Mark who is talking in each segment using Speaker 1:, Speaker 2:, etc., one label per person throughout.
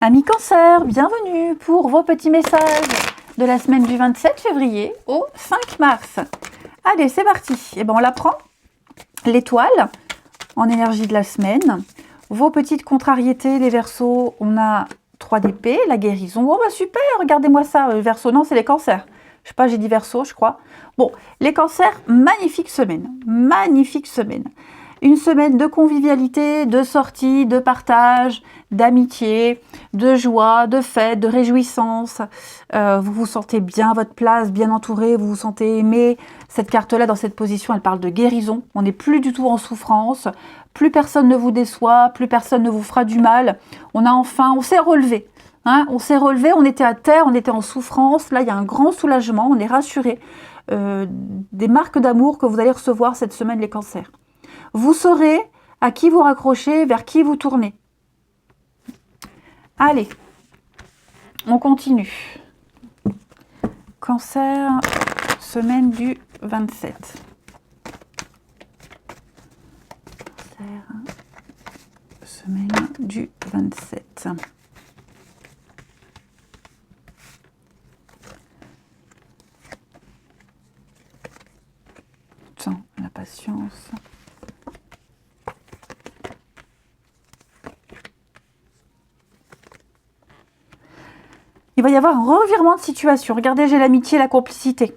Speaker 1: Amis Cancer, bienvenue pour vos petits messages de la semaine du 27 février au 5 mars. Allez, c'est parti. Et ben on la prend. L'étoile en énergie de la semaine. Vos petites contrariétés, les Verseaux, on a 3 d'épée, la guérison. Oh bah super, regardez-moi ça, Verseau. Non, c'est les Cancers. Je sais pas, j'ai dit Verseau, je crois. Bon, les Cancers, magnifique semaine. Magnifique semaine. Une semaine de convivialité, de sortie, de partage, d'amitié, de joie, de fête, de réjouissance. Vous vous sentez bien à votre place, bien entouré, vous vous sentez aimé. Cette carte-là, dans cette position, elle parle de guérison. On n'est plus du tout en souffrance. Plus personne ne vous déçoit, plus personne ne vous fera du mal. On s'est relevé. Hein, on s'est relevé, on était à terre, on était en souffrance. Là, il y a un grand soulagement, on est rassuré. Des marques d'amour que vous allez recevoir cette semaine, les Cancers. Vous saurez à qui vous raccrochez, vers qui vous tournez. Allez, on continue. Cancer, semaine du 27. Cancer, semaine du 27. Temps, la patience. Il va y avoir un revirement de situation. Regardez, j'ai l'amitié, la complicité.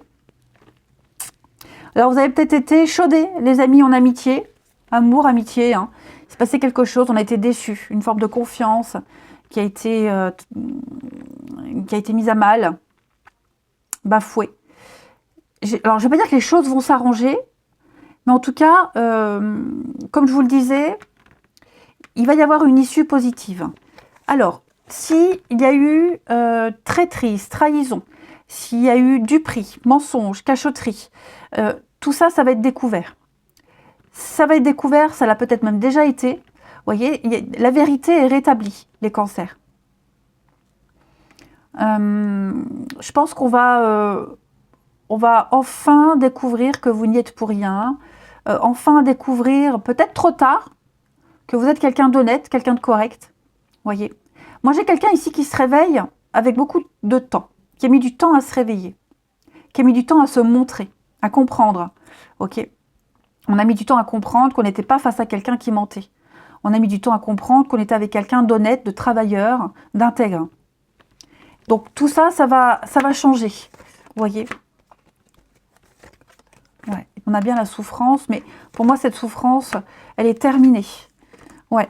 Speaker 1: Alors, vous avez peut-être été chaudés, les amis, en amitié. Amour, amitié. Hein. Il s'est passé quelque chose, on a été déçus. Une forme de confiance qui a été mise à mal. Bafouée. Alors, je ne vais pas dire que les choses vont s'arranger. Mais en tout cas, comme je vous le disais, il va y avoir une issue positive. Alors, s'il y a eu traîtrise, trahison, s'il y a eu duperie, mensonge, cachotterie, tout ça, ça va être découvert. Ça va être découvert, ça l'a peut-être même déjà été. Vous voyez, la vérité est rétablie, les Cancers. Je pense qu'on va enfin découvrir que vous n'y êtes pour rien. Enfin découvrir, peut-être trop tard, que vous êtes quelqu'un d'honnête, quelqu'un de correct. Voyez. Moi, j'ai quelqu'un ici qui se réveille avec beaucoup de temps, qui a mis du temps à se réveiller, qui a mis du temps à se montrer, à comprendre. Ok. On a mis du temps à comprendre qu'on n'était pas face à quelqu'un qui mentait. On a mis du temps à comprendre qu'on était avec quelqu'un d'honnête, de travailleur, d'intègre. Donc tout ça, ça va changer. Vous voyez. Ouais. On a bien la souffrance, mais pour moi, cette souffrance, elle est terminée. Ouais.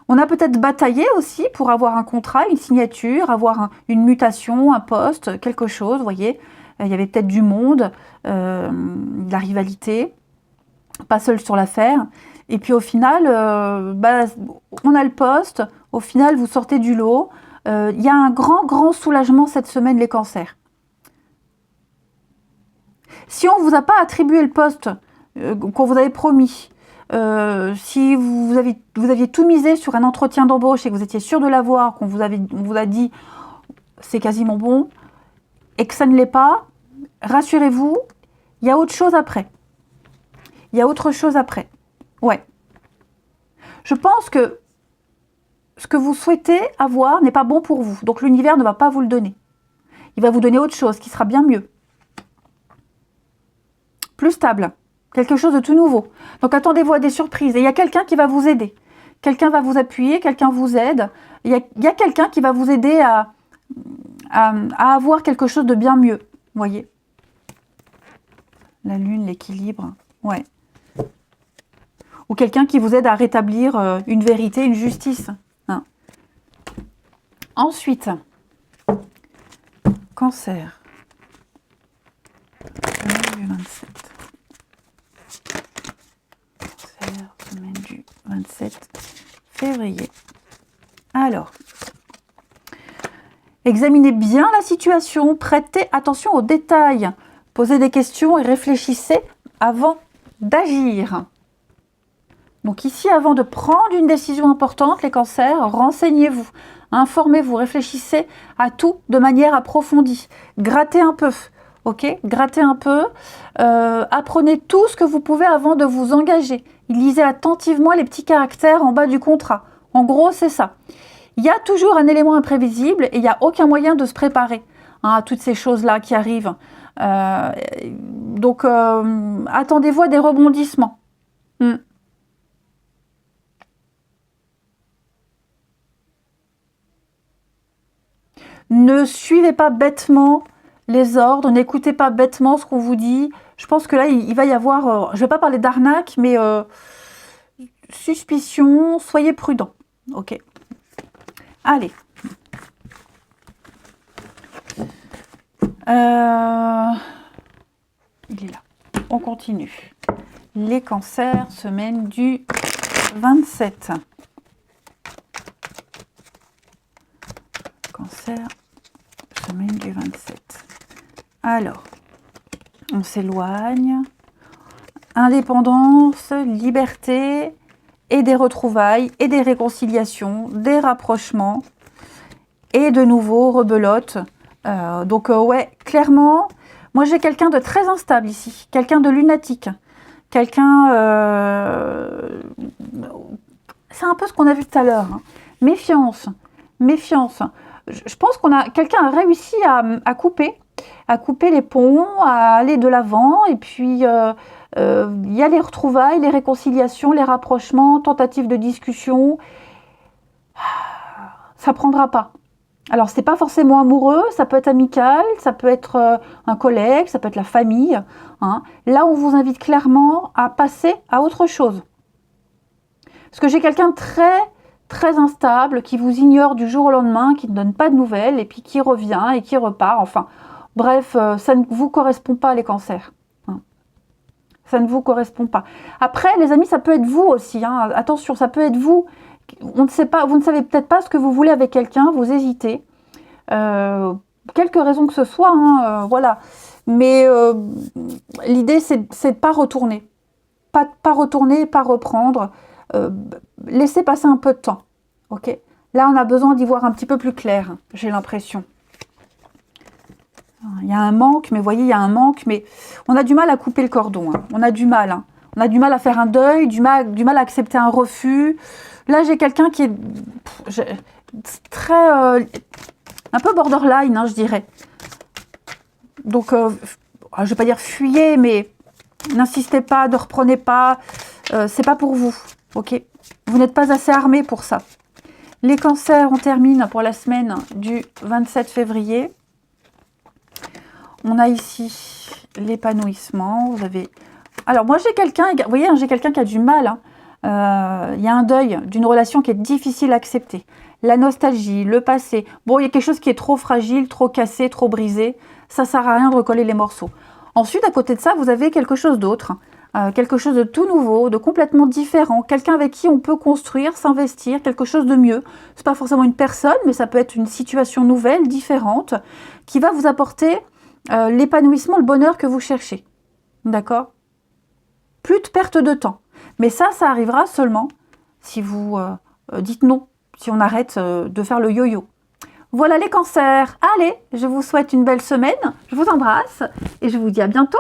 Speaker 1: On a peut-être bataillé aussi pour avoir un contrat, une signature, avoir une mutation, un poste, quelque chose, vous voyez. Il y avait peut-être du monde, de la rivalité, pas seul sur l'affaire. Et puis au final, on a le poste, au final vous sortez du lot. Il y a un grand soulagement cette semaine, les Cancers. Si on ne vous a pas attribué le poste qu'on vous avait promis, si vous aviez tout misé sur un entretien d'embauche et que vous étiez sûr de l'avoir, on vous a dit c'est quasiment bon, et que ça ne l'est pas, rassurez-vous, il y a autre chose après. Il y a autre chose après. Ouais. Je pense que ce que vous souhaitez avoir n'est pas bon pour vous. Donc l'univers ne va pas vous le donner. Il va vous donner autre chose qui sera bien mieux. Plus stable. Quelque chose de tout nouveau. Donc attendez-vous à des surprises. Et il y a quelqu'un qui va vous aider. Quelqu'un va vous appuyer, quelqu'un vous aide. Il y a quelqu'un qui va vous aider à avoir quelque chose de bien mieux. Vous voyez? La lune, l'équilibre. Ouais. Ou quelqu'un qui vous aide à rétablir une vérité, une justice. Hein. Ensuite, Cancer. Semaine du 27. Cancer, semaine du 27 février. Alors, examinez bien la situation, prêtez attention aux détails, posez des questions et réfléchissez avant d'agir. Donc ici, avant de prendre une décision importante, les Cancers, renseignez-vous, informez-vous, réfléchissez à tout de manière approfondie. Grattez un peu, ok? Grattez un peu, apprenez tout ce que vous pouvez avant de vous engager. Lisez attentivement les petits caractères en bas du contrat. En gros, c'est ça. Il y a toujours un élément imprévisible et il n'y a aucun moyen de se préparer à toutes ces choses-là qui arrivent. Donc, attendez-vous à des rebondissements. Ne suivez pas bêtement les ordres, n'écoutez pas bêtement ce qu'on vous dit. Je pense que là, il va y avoir, je ne vais pas parler d'arnaque, mais suspicion, soyez prudents. Ok. Allez. Il est là. On continue. Les cancers, semaine du 27. Cancer, semaine du 27. Alors, on s'éloigne. Indépendance, liberté et des retrouvailles et des réconciliations, des rapprochements et de nouveau rebelote. Donc ouais, clairement, moi j'ai quelqu'un de très instable ici, quelqu'un de lunatique, quelqu'un, c'est un peu ce qu'on a vu tout à l'heure, hein. Méfiance, méfiance. Je pense qu'on a quelqu'un a réussi à couper les ponts, à aller de l'avant, et puis il y a les retrouvailles, les réconciliations, les rapprochements, tentatives de discussion. Ça prendra pas. Alors, c'est pas forcément amoureux, ça peut être amical, ça peut être un collègue, ça peut être la famille. Hein. Là, on vous invite clairement à passer à autre chose. Parce que j'ai quelqu'un de très instable, qui vous ignore du jour au lendemain, qui ne donne pas de nouvelles, et puis qui revient et qui repart. Enfin, bref, ça ne vous correspond pas, les cancers. Hein. Ça ne vous correspond pas. Après, les amis, ça peut être vous aussi. Hein. Attention, ça peut être vous. On ne sait pas, vous ne savez peut-être pas ce que vous voulez avec quelqu'un, vous hésitez. Quelque raison que ce soit, hein, voilà. Mais l'idée, c'est de ne pas retourner. Pas retourner, pas reprendre. Laissez passer un peu de temps. Ok. Là, on a besoin d'y voir un petit peu plus clair, j'ai l'impression. Il y a un manque, mais vous voyez, il y a un manque, mais on a du mal à couper le cordon. Hein. On a du mal. Hein. On a du mal à faire un deuil, du mal à accepter un refus. Là, j'ai quelqu'un qui est très... un peu borderline, hein, je dirais. Donc, je ne vais pas dire fuyez, mais n'insistez pas, ne reprenez pas. C'est pas pour vous, ok? Vous n'êtes pas assez armé pour ça. Les cancers, on termine pour la semaine du 27 février. On a ici l'épanouissement. Vous avez... Alors, moi, j'ai quelqu'un, vous voyez, j'ai quelqu'un qui a du mal. Hein. Il y a un deuil d'une relation qui est difficile à accepter. La nostalgie, le passé. Bon, il y a quelque chose qui est trop fragile, trop cassé, trop brisé. Ça ne sert à rien de recoller les morceaux. Ensuite, à côté de ça, vous avez quelque chose d'autre. Quelque chose de tout nouveau, de complètement différent. Quelqu'un avec qui on peut construire, s'investir, quelque chose de mieux. Ce n'est pas forcément une personne, mais ça peut être une situation nouvelle, différente, qui va vous apporter l'épanouissement, le bonheur que vous cherchez. D'accord? Plus de perte de temps. Mais ça arrivera seulement si vous dites non, si on arrête de faire le yo-yo. Voilà les cancers. Allez, je vous souhaite une belle semaine, je vous embrasse et je vous dis à bientôt.